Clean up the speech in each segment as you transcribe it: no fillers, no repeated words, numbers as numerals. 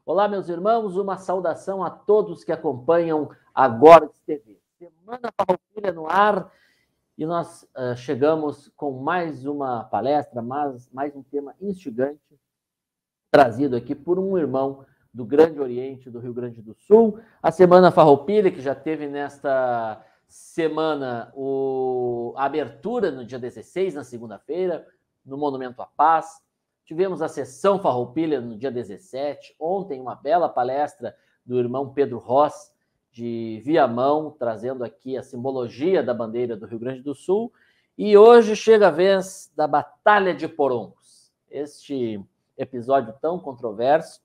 Olá, meus irmãos, uma saudação a todos que acompanham a Gorgs TV. Semana Farroupilha no ar e nós chegamos com mais uma palestra, mais um tema instigante, trazido aqui por um irmão do Grande Oriente do Rio Grande do Sul. A Semana Farroupilha, que já teve nesta semana a abertura no dia 16, na segunda-feira, no Monumento à Paz. Tivemos a sessão Farroupilha no dia 17. Ontem, uma bela palestra do irmão Pedro Ross, de Viamão, trazendo aqui a simbologia da bandeira do Rio Grande do Sul. E hoje chega a vez da Batalha de Porongos. Este episódio tão controverso,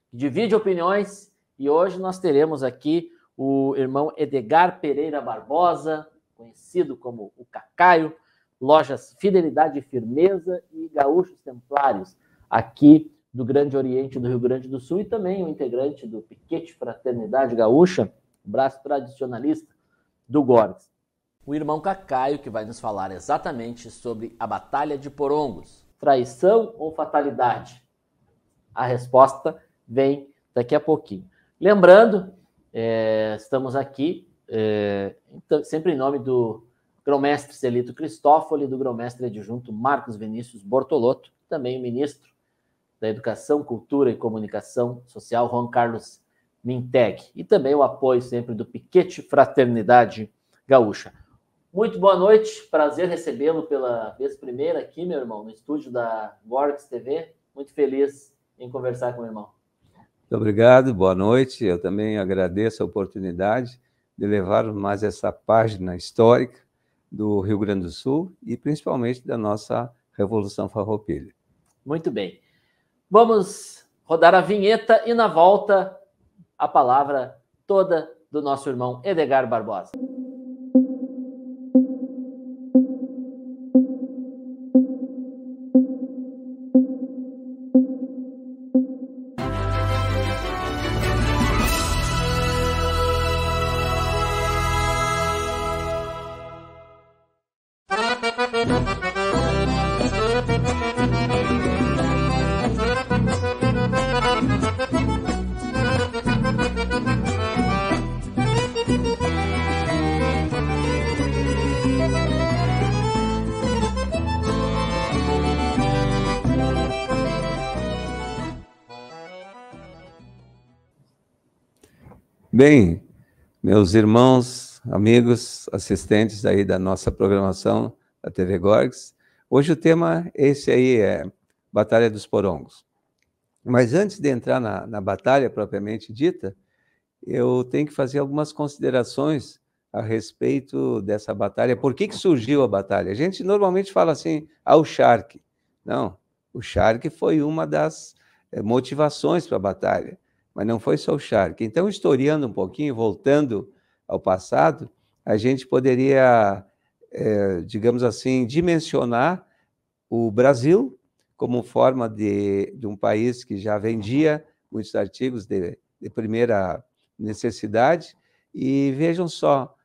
que divide opiniões. E hoje nós teremos aqui o irmão Edgar Pereira Barbosa, conhecido como o Cacaio, lojas Fidelidade e Firmeza e Gaúchos Templários, aqui do Grande Oriente do Rio Grande do Sul, e também o integrante do Piquete Fraternidade Gaúcha, o braço tradicionalista do Gorgs. O irmão Cacaio, que vai nos falar exatamente sobre a Batalha de Porongos. Traição ou fatalidade? A resposta vem daqui a pouquinho. Lembrando, estamos aqui, sempre em nome do grão-mestre Celito Cristófoli, do grão-mestre adjunto Marcos Vinícius Bortolotto, também o ministro da Educação, Cultura e Comunicação Social, Juan Carlos Minteg, e também o apoio sempre do Piquete Fraternidade Gaúcha. Muito boa noite, prazer recebê-lo pela vez primeira aqui, meu irmão, no estúdio da Gorgs TV. Muito feliz em conversar com o irmão. Muito obrigado, boa noite. Eu também agradeço a oportunidade de levar mais essa página histórica do Rio Grande do Sul e principalmente da nossa Revolução Farroupilha. Muito bem. Vamos rodar a vinheta e na volta a palavra toda do nosso irmão Edgar Barbosa. Bem, meus irmãos, amigos, assistentes aí da nossa programação da TV Gorgs, hoje o tema esse aí é Batalha dos Porongos. Mas antes de entrar na batalha propriamente dita, eu tenho que fazer algumas considerações a respeito dessa batalha. Por que surgiu a batalha? A gente normalmente fala assim, o charque. Não, o charque foi uma das motivações para a batalha. Mas não foi só o charque. Então, historiando um pouquinho, voltando ao passado, a gente poderia, digamos assim, dimensionar o Brasil como forma de um país que já vendia muitos artigos de primeira necessidade. E vejam só,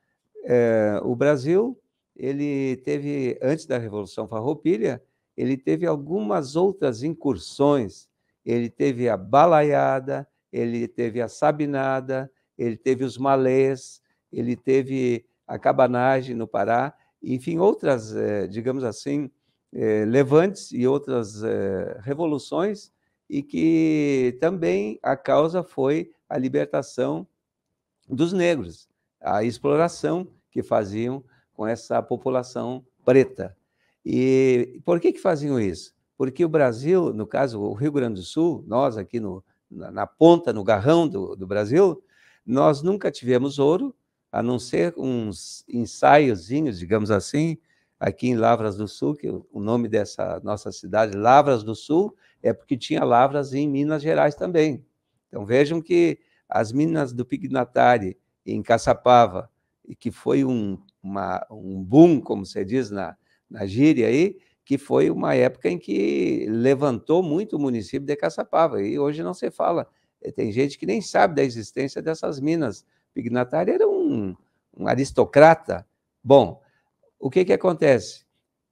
o Brasil, ele teve, antes da Revolução Farroupilha, ele teve algumas outras incursões. Ele teve a balaiada, ele teve a sabinada, ele teve os malês, ele teve a cabanagem no Pará, enfim, outras, digamos assim, levantes e outras revoluções, e que também a causa foi a libertação dos negros, a exploração que faziam com essa população preta. E por que faziam isso? Porque o Brasil, no caso, o Rio Grande do Sul, nós aqui na ponta, no garrão do Brasil, nós nunca tivemos ouro, a não ser uns ensaiozinhos, digamos assim, aqui em Lavras do Sul, que o nome dessa nossa cidade, Lavras do Sul, é porque tinha lavras em Minas Gerais também. Então vejam que as minas do Pignatari, em Caçapava, e que foi um boom, como se diz na gíria aí, que foi uma época em que levantou muito o município de Caçapava, e hoje não se fala. Tem gente que nem sabe da existência dessas minas. Pignatari era um aristocrata. Bom, o que acontece?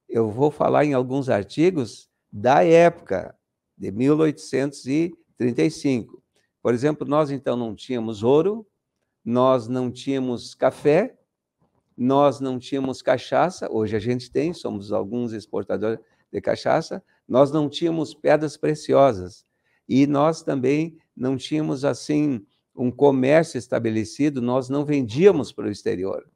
Eu vou falar em alguns artigos da época, de 1835. Por exemplo, nós então não tínhamos ouro, nós não tínhamos café, nós não tínhamos cachaça, hoje a gente tem, somos alguns exportadores de cachaça, nós não tínhamos pedras preciosas, e nós também não tínhamos, assim, um comércio estabelecido, nós não vendíamos para o exterior.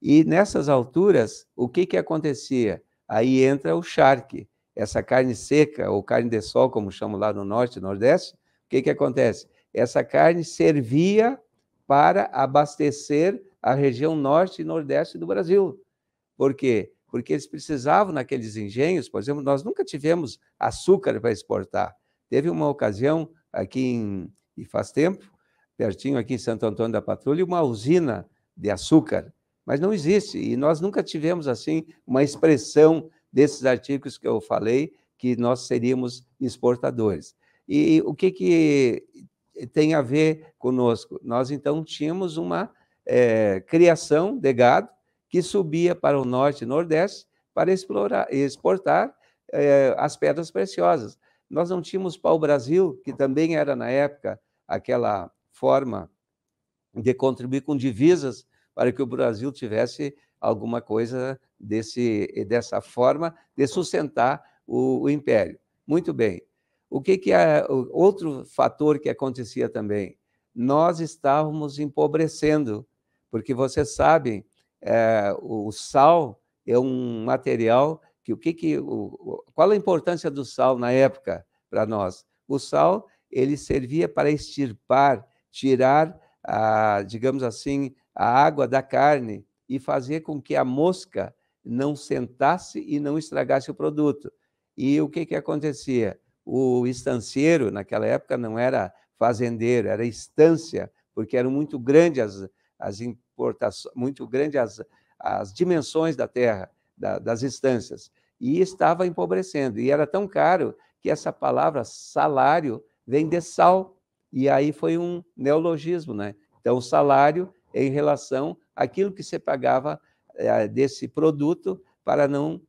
E nessas alturas, o que acontecia? Aí entra o charque, essa carne seca, ou carne de sol, como chamam lá no norte e nordeste. O que acontece? Essa carne servia para abastecer a região norte e nordeste do Brasil. Por quê? Porque eles precisavam, naqueles engenhos, por exemplo, nós nunca tivemos açúcar para exportar. Teve uma ocasião aqui, e faz tempo, pertinho aqui em Santo Antônio da Patrulha, uma usina de açúcar, mas não existe, e nós nunca tivemos, assim, uma expressão desses artigos que eu falei, que nós seríamos exportadores. E o que tem a ver conosco? Nós, então, tínhamos uma criação de gado que subia para o norte e nordeste para exportar as pedras preciosas. Nós não tínhamos pau-brasil, que também era, na época, aquela forma de contribuir com divisas para que o Brasil tivesse alguma coisa dessa forma de sustentar o império. Muito bem. O que é outro fator que acontecia também? Nós estávamos empobrecendo, porque vocês sabem, o sal é um material que qual a importância do sal na época para nós? O sal, ele servia para extirpar, tirar, digamos assim, a água da carne e fazer com que a mosca não sentasse e não estragasse o produto. E o que acontecia? O estancieiro, naquela época, não era fazendeiro, era estância, porque eram muito grandes as importações, muito grandes as dimensões da terra, das estâncias, e estava empobrecendo. E era tão caro que essa palavra salário vem de sal, e aí foi um neologismo, né? Então, o salário é em relação àquilo que você pagava desse produto para não,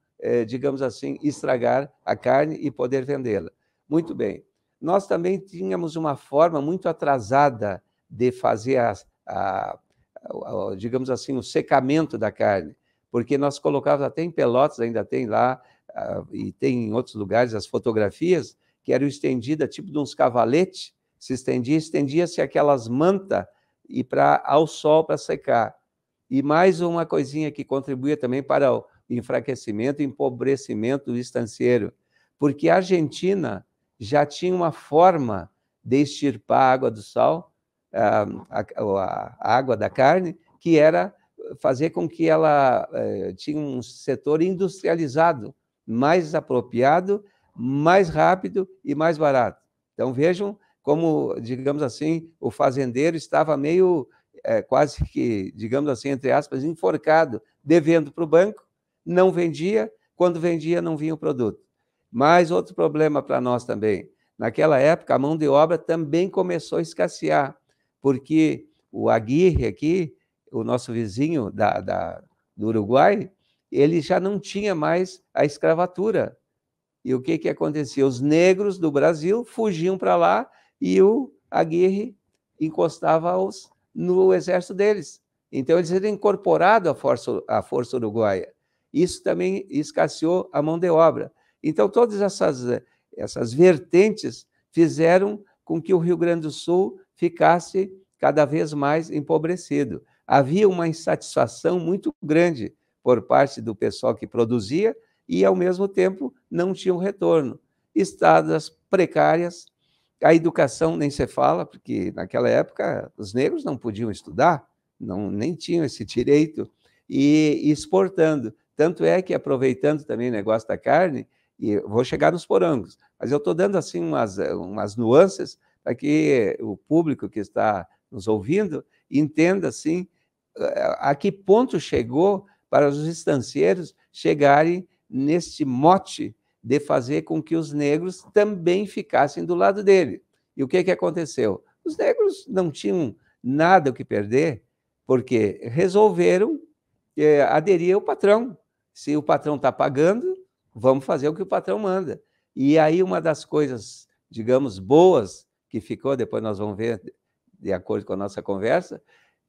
digamos assim, estragar a carne e poder vendê-la. Muito bem. Nós também tínhamos uma forma muito atrasada de fazer digamos assim, o secamento da carne, porque nós colocávamos até em Pelotas, ainda tem lá, e tem em outros lugares as fotografias, que eram estendidas, tipo de uns cavaletes, se estendia-se aquelas mantas e ao sol para secar. E mais uma coisinha que contribuía também para o enfraquecimento e empobrecimento do estancieiro, porque a Argentina já tinha uma forma de extirpar a água do sal, a água da carne, que era fazer com que ela tinha um setor industrializado, mais apropriado, mais rápido e mais barato. Então, vejam como, digamos assim, o fazendeiro estava meio, quase que, digamos assim, entre aspas, enforcado, devendo para o banco, não vendia, quando vendia não vinha o produto. Mas outro problema para nós também, naquela época a mão de obra também começou a escassear, porque o Aguirre aqui, o nosso vizinho do Uruguai, ele já não tinha mais a escravatura. E o que acontecia? Os negros do Brasil fugiam para lá e o Aguirre encostava no exército deles. Então, eles eram incorporados à força uruguaia. Isso também escasseou a mão de obra. Então, todas essas vertentes fizeram com que o Rio Grande do Sul ficasse cada vez mais empobrecido. Havia uma insatisfação muito grande por parte do pessoal que produzia e, ao mesmo tempo, não tinha um retorno. Estradas precárias, a educação nem se fala, porque naquela época os negros não podiam estudar, nem tinham esse direito, e exportando. Tanto é que, aproveitando também o negócio da carne, e vou chegar nos porangos, mas eu estou dando assim umas nuances para que o público que está nos ouvindo entenda assim, a que ponto chegou para os estancieiros chegarem neste mote de fazer com que os negros também ficassem do lado dele. E o que aconteceu? Os negros não tinham nada o que perder, porque resolveram aderir ao patrão. Se o patrão está pagando, vamos fazer o que o patrão manda. E aí uma das coisas, digamos, boas que ficou, depois nós vamos ver, de acordo com a nossa conversa,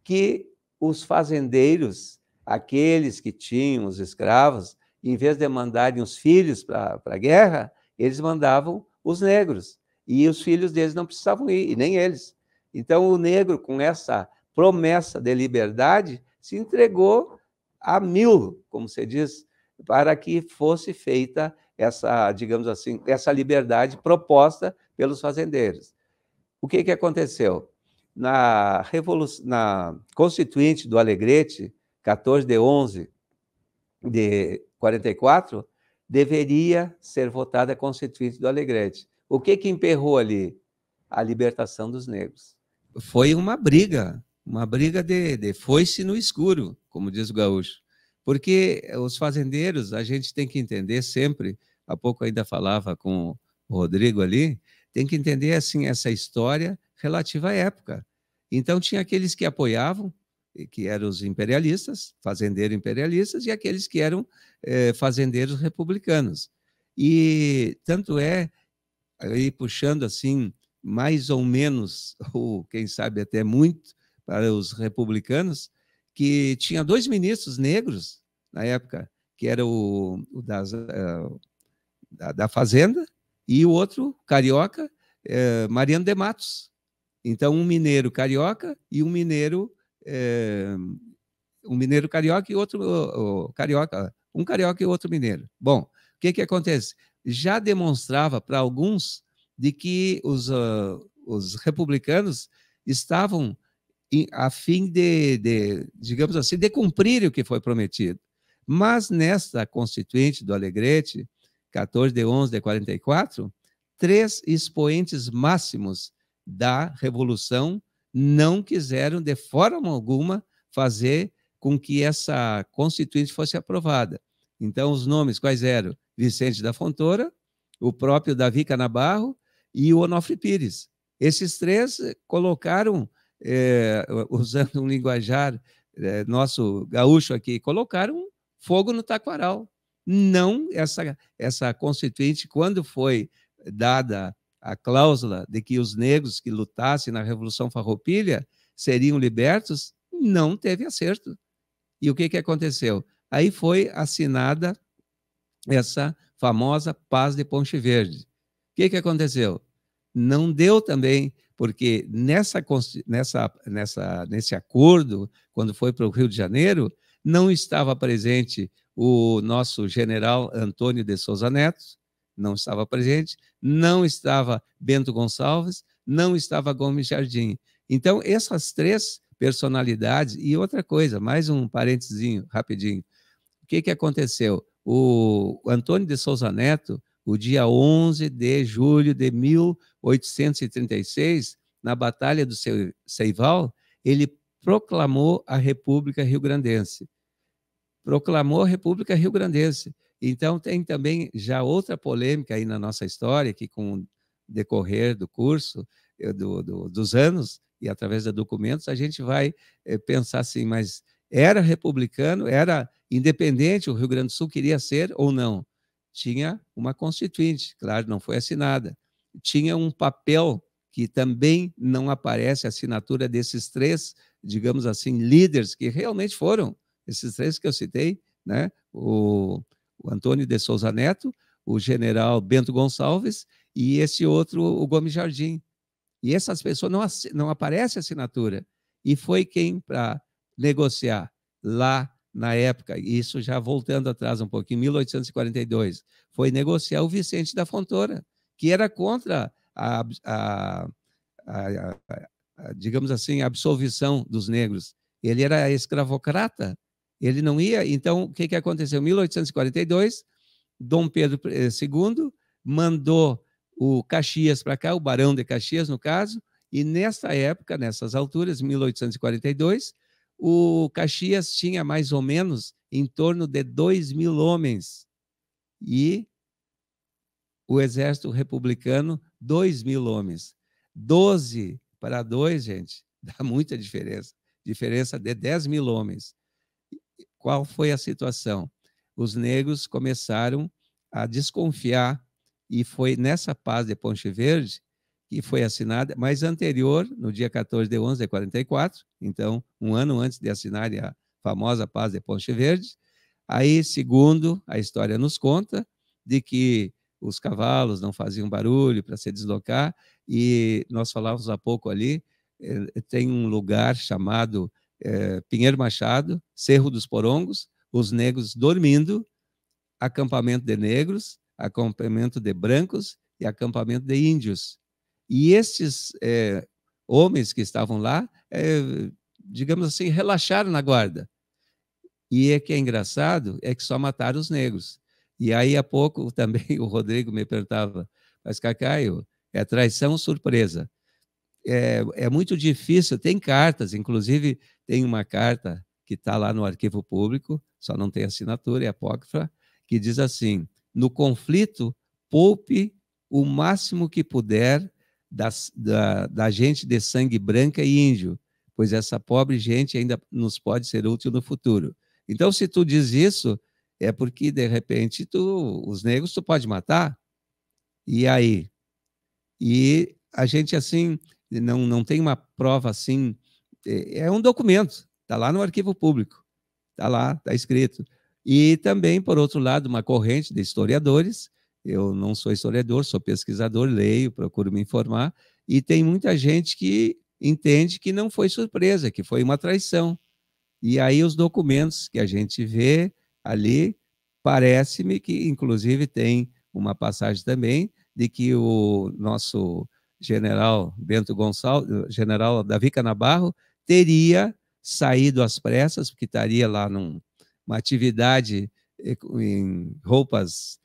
que os fazendeiros, aqueles que tinham os escravos, em vez de mandarem os filhos para a guerra, eles mandavam os negros, e os filhos deles não precisavam ir, e nem eles. Então, o negro, com essa promessa de liberdade, se entregou a 1000, como se diz, para que fosse feita essa, digamos assim, essa liberdade proposta pelos fazendeiros. O que aconteceu? Na Constituinte do Alegrete, 14 de 11 de 44, deveria ser votada a Constituinte do Alegrete. O que emperrou ali? A libertação dos negros. Foi uma briga de foice no escuro, como diz o gaúcho. Porque os fazendeiros, a gente tem que entender sempre, há pouco ainda falava com o Rodrigo ali, tem que entender assim essa história relativa à época. Então, tinha aqueles que apoiavam, que eram os imperialistas, fazendeiros imperialistas, e aqueles que eram fazendeiros republicanos. E tanto é, aí puxando assim, mais ou menos, ou quem sabe até muito, para os republicanos, que tinha 2 ministros negros, na época, que era o da Fazenda, e o outro, carioca, Mariano de Matos. Então, um mineiro carioca e um mineiro carioca e outro carioca, um carioca e outro mineiro. Bom, o que acontece? Já demonstrava para alguns de que os republicanos estavam a fim de, digamos assim, de cumprir o que foi prometido. Mas nesta Constituinte do Alegrete, 14 de 11 de 44, 3 expoentes máximos da Revolução não quiseram, de forma alguma, fazer com que essa Constituinte fosse aprovada. Então, os nomes quais eram? Vicente da Fontoura, o próprio Davi Canabarro e o Onofre Pires. Esses 3 colocaram, usando um linguajar nosso gaúcho aqui, colocaram fogo no taquaral. Não, essa Constituinte, quando foi dada a cláusula de que os negros que lutassem na Revolução Farroupilha seriam libertos, não teve acerto. E o que aconteceu? Aí foi assinada essa famosa Paz de Ponte Verde. O que aconteceu? Não deu também, porque nesse acordo, quando foi para o Rio de Janeiro, não estava presente o nosso general Antônio de Souza Neto, não estava presente, não estava Bento Gonçalves, não estava Gomes Jardim. Então, essas 3 personalidades, e outra coisa, mais um parentezinho, rapidinho, o que aconteceu? O Antônio de Souza Neto, o dia 11 de julho de 1836, na Batalha do Seival, ele proclamou a República Rio-Grandense. Proclamou a República Rio-Grandense. Então, tem também já outra polêmica aí na nossa história, que com o decorrer do curso, dos anos, e através de documentos, a gente vai pensar assim, mas era republicano, era independente, o Rio Grande do Sul queria ser ou não? Tinha uma constituinte, claro, não foi assinada. Tinha um papel que também não aparece a assinatura desses 3, digamos assim, líderes que realmente foram, esses 3 que eu citei, né? O Antônio de Souza Neto, o general Bento Gonçalves e esse outro, o Gomes Jardim. E essas pessoas não aparece a assinatura. E foi quem para negociar lá na época, isso já voltando atrás um pouquinho, em 1842, foi negociar o Vicente da Fontoura, que era contra digamos assim, a absolvição dos negros. Ele era escravocrata, ele não ia. Então, o que aconteceu? Em 1842, Dom Pedro II mandou o Caxias para cá, o Barão de Caxias, no caso, e nessa época, nessas alturas, 1842, o Caxias tinha mais ou menos em torno de 2.000 homens e o exército republicano, 2.000 homens. 12 para 2, gente, dá muita diferença. Diferença de 10.000 homens. Qual foi a situação? Os negros começaram a desconfiar, e foi nessa paz de Ponte Verde que foi assinada, mas anterior, no dia 14 de 11 de 44, então, um ano antes de assinarem a famosa Paz de Ponche Verde. Aí, segundo a história nos conta, de que os cavalos não faziam barulho para se deslocar, e nós falávamos há pouco ali, tem um lugar chamado Pinheiro Machado, Cerro dos Porongos, os negros dormindo, acampamento de negros, acampamento de brancos e acampamento de índios. E esses homens que estavam lá, digamos assim, relaxaram na guarda. E que é engraçado é que só mataram os negros. E aí, há pouco, também o Rodrigo me perguntava, mas, Cacaio, é traição surpresa. É muito difícil, tem cartas, inclusive tem uma carta que está lá no arquivo público, só não tem assinatura, é apócrifa, que diz assim: no conflito, poupe o máximo que puder da gente de sangue branca e índio, pois essa pobre gente ainda nos pode ser útil no futuro. Então, se tu diz isso, é porque, de repente, os negros tu pode matar. E aí? E a gente, assim, não tem uma prova assim, é um documento, está lá no arquivo público, está lá, está escrito. E também, por outro lado, uma corrente de historiadores, eu não sou historiador, sou pesquisador, leio, procuro me informar, e tem muita gente que entende que não foi surpresa, que foi uma traição. E aí os documentos que a gente vê ali, parece-me que, inclusive, tem uma passagem também de que o nosso general Bento Gonçalves, general Davi Canabarro, teria saído às pressas, porque estaria lá numa atividade em roupas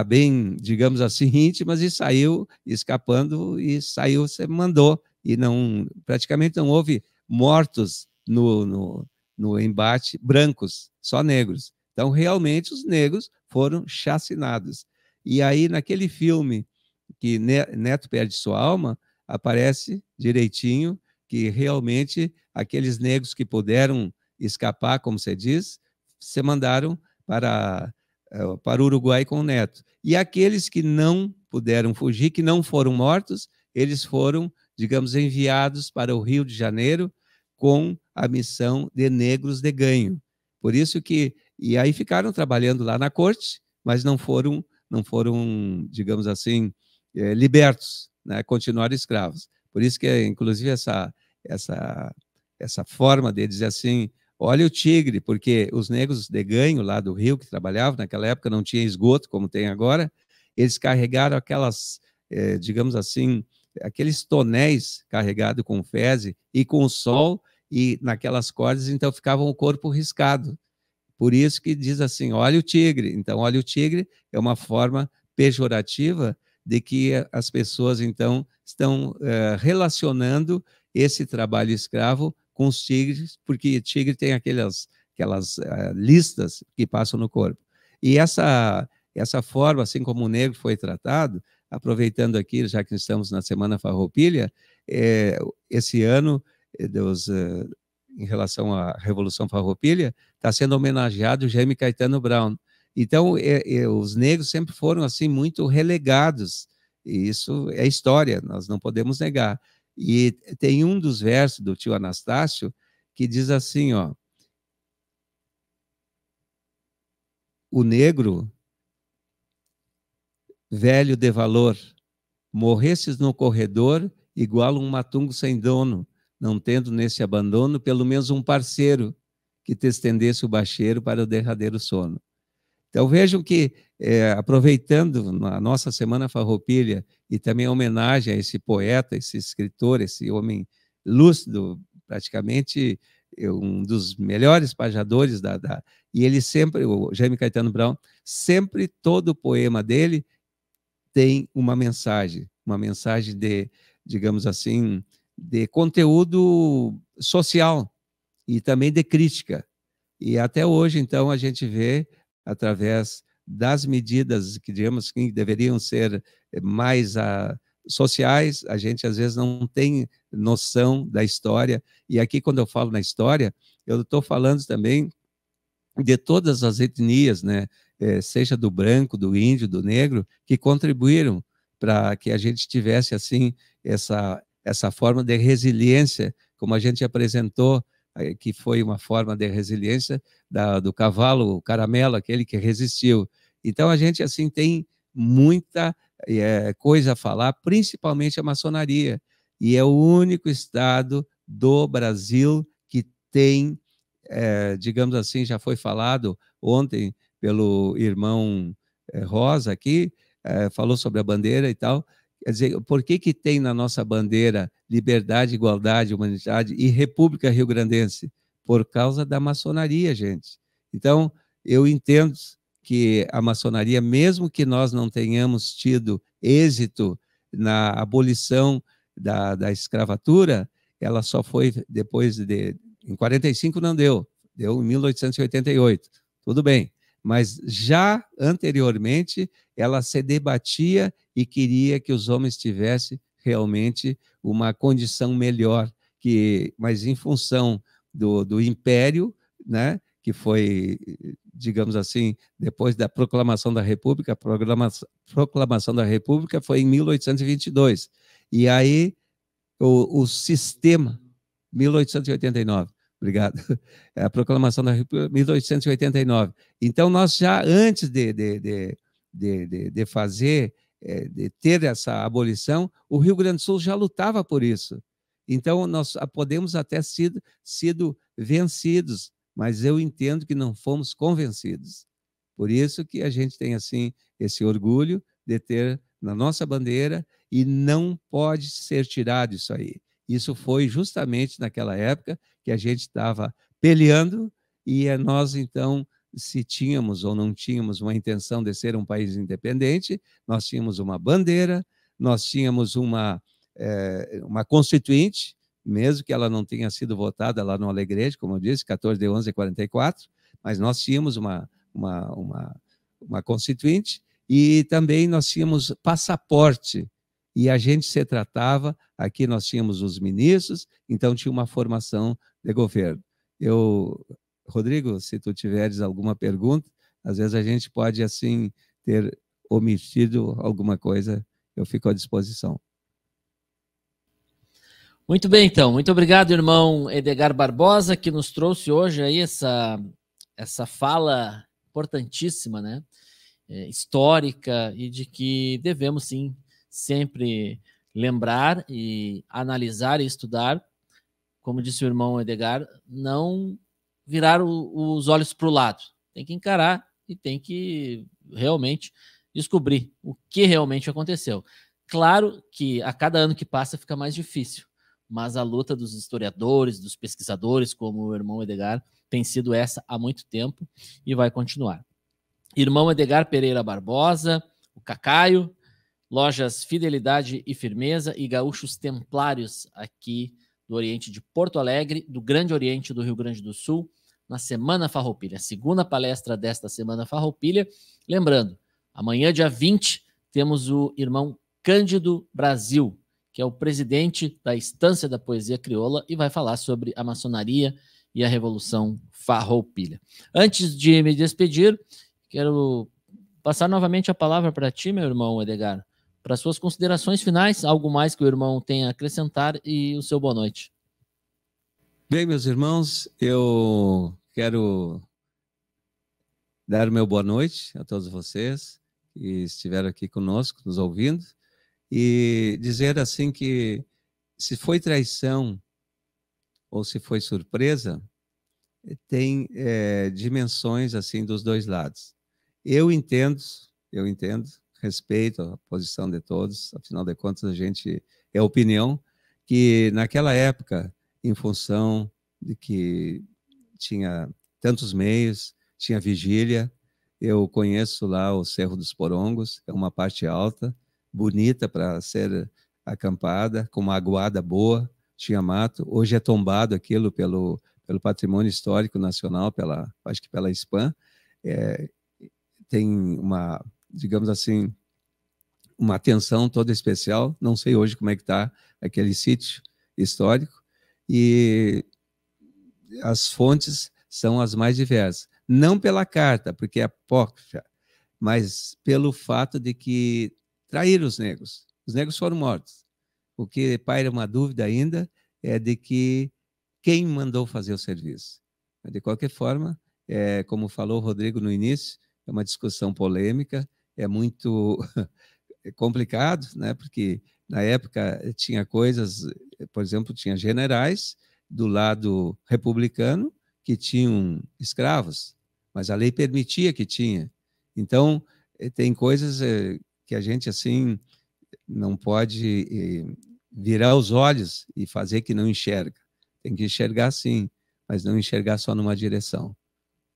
bem, digamos assim, íntimas, e saiu escapando, e saiu, você mandou, e não, praticamente não houve mortos no embate brancos, só negros. Então, realmente, os negros foram chacinados. E aí, naquele filme que Neto Perde Sua Alma, aparece direitinho que realmente aqueles negros que puderam escapar, como você diz, se mandaram para o Uruguai com o Neto. E aqueles que não puderam fugir, que não foram mortos, eles foram, digamos, enviados para o Rio de Janeiro com a missão de negros de ganho. Por isso que... E aí ficaram trabalhando lá na corte, mas não foram, digamos assim, libertos, né? Continuaram escravos. Por isso que, inclusive, essa forma de dizer assim, olha o tigre, porque os negros de ganho lá do Rio, que trabalhavam naquela época, não tinha esgoto como tem agora, eles carregaram aquelas, digamos assim, aqueles tonéis carregados com fezes e com o sol, e naquelas cordas, então ficava o corpo riscado. Por isso que diz assim, olha o tigre. Então, olha o tigre é uma forma pejorativa de que as pessoas, então, estão relacionando esse trabalho escravo com os tigres, porque tigre tem aquelas listas que passam no corpo. E essa forma, assim como o negro foi tratado, aproveitando aqui, já que estamos na Semana Farroupilha, esse ano, em relação à Revolução Farroupilha, está sendo homenageado o Jaime Caetano Brown. Então, os negros sempre foram assim muito relegados, e isso é história, nós não podemos negar. E tem um dos versos do tio Anastácio que diz assim, ó: o negro, velho de valor, morresses no corredor igual um matungo sem dono, não tendo nesse abandono pelo menos um parceiro que te estendesse o bacheiro para o derradeiro sono. Então vejam que, aproveitando a nossa Semana Farroupilha e também a homenagem a esse poeta, esse escritor, esse homem lúcido, praticamente um dos melhores pajadores e ele sempre, o Jaime Caetano Brown, sempre todo o poema dele tem uma mensagem de, digamos assim, de conteúdo social e também de crítica. E até hoje, então, a gente vê, através das medidas que, digamos, que deveriam ser mais sociais, a gente às vezes não tem noção da história. E aqui, quando eu falo na história, eu estou falando também de todas as etnias, né? Seja do branco, do índio, do negro, que contribuíram para que a gente tivesse assim essa forma de resiliência, como a gente apresentou, que foi uma forma de resiliência do cavalo, o caramelo, aquele que resistiu. Então, a gente assim tem muita coisa a falar, principalmente a maçonaria, e é o único estado do Brasil que tem, digamos assim, já foi falado ontem pelo irmão Rosa aqui, falou sobre a bandeira e tal. Quer dizer, por que que tem na nossa bandeira liberdade, igualdade, humanidade e República Rio-Grandense? Por causa da maçonaria, gente. Então, eu entendo que a maçonaria, mesmo que nós não tenhamos tido êxito na abolição da escravatura, ela só foi depois em 45 não deu em 1888, tudo bem. Mas já anteriormente ela se debatia e queria que os homens tivessem realmente uma condição melhor, mas em função do império, né, que foi, digamos assim, depois da proclamação da República, a proclamação da República foi em 1822, e aí o sistema, 1889, obrigado, a proclamação da República, 1889. Então, nós já antes de fazer, de ter essa abolição, o Rio Grande do Sul já lutava por isso. Então, nós podemos até sido vencidos, mas eu entendo que não fomos convencidos. Por isso que a gente tem, assim, esse orgulho de ter na nossa bandeira e não pode ser tirado isso aí. Isso foi justamente naquela época que a gente estava peleando e nós, então, se tínhamos ou não tínhamos uma intenção de ser um país independente, nós tínhamos uma bandeira, nós tínhamos uma constituinte, mesmo que ela não tenha sido votada lá no Alegrete, como eu disse, 14 de 11 de 44, mas nós tínhamos uma constituinte e também nós tínhamos passaporte, e a gente se tratava, aqui nós tínhamos os ministros, então tinha uma formação de governo. Rodrigo, se tu tiveres alguma pergunta, às vezes a gente pode, assim, ter omitido alguma coisa, eu fico à disposição. Muito bem, então. Muito obrigado, irmão Edgar Barbosa, que nos trouxe hoje aí essa fala importantíssima, né? Histórica, e de que devemos, sim, sempre lembrar e analisar e estudar, como disse o irmão Edgar, não virar os olhos para o lado. Tem que encarar e tem que realmente descobrir o que realmente aconteceu. Claro que a cada ano que passa fica mais difícil, mas a luta dos historiadores, dos pesquisadores, como o irmão Edgar, tem sido essa há muito tempo e vai continuar. Irmão Edgar Pereira Barbosa, o Cacaio, lojas Fidelidade e Firmeza e Gaúchos Templários aqui do Oriente de Porto Alegre, do Grande Oriente do Rio Grande do Sul, na Semana Farroupilha, a segunda palestra desta Semana Farroupilha. Lembrando, amanhã, dia 20, temos o irmão Cândido Brasil, que é o presidente da Estância da Poesia Crioula e vai falar sobre a maçonaria e a Revolução Farroupilha. Antes de me despedir, quero passar novamente a palavra para ti, meu irmão Edgar, para suas considerações finais, algo mais que o irmão tenha a acrescentar e o seu boa noite. Bem, meus irmãos, eu quero dar o meu boa noite a todos vocês que estiveram aqui conosco, nos ouvindo, e dizer assim que se foi traição ou se foi surpresa, tem dimensões assim dos dois lados. Eu entendo, respeito a posição de todos, afinal de contas a gente é opinião, que naquela época, em função de que tinha tantos meios, tinha vigília, eu conheço lá o Cerro dos Porongos, é uma parte alta, bonita para ser acampada, com uma aguada boa, tinha mato, hoje é tombado aquilo pelo Patrimônio Histórico Nacional, acho que pela SPAM, tem uma, digamos assim, uma atenção toda especial, não sei hoje como é que está aquele sítio histórico, e as fontes são as mais diversas, não pela carta, porque é apócrifa, mas pelo fato de que traíram os negros. Os negros foram mortos. O que paira uma dúvida ainda é de que quem mandou fazer o serviço. Mas, de qualquer forma, como falou o Rodrigo no início, é uma discussão polêmica, é muito complicado, né? Porque na época tinha coisas, por exemplo, tinha generais do lado republicano que tinham escravos, mas a lei permitia que tinha. Então, tem coisas que a gente, assim, não pode virar os olhos e fazer que não enxerga. Tem que enxergar sim, mas não enxergar só numa direção.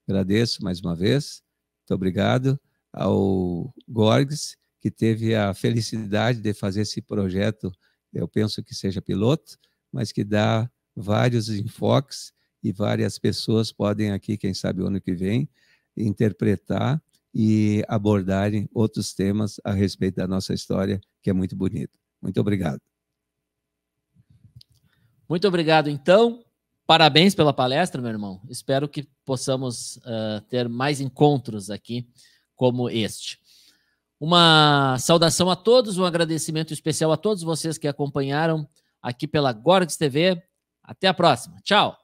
Agradeço mais uma vez. Muito obrigado ao Gorgs, que teve a felicidade de fazer esse projeto, eu penso que seja piloto, mas que dá vários enfoques e várias pessoas podem aqui, quem sabe o ano que vem, interpretar e abordarem outros temas a respeito da nossa história, que é muito bonita. Muito obrigado. Muito obrigado, então. Parabéns pela palestra, meu irmão. Espero que possamos ter mais encontros aqui como este. Uma saudação a todos, um agradecimento especial a todos vocês que acompanharam aqui pela Gorgs TV. Até a próxima. Tchau.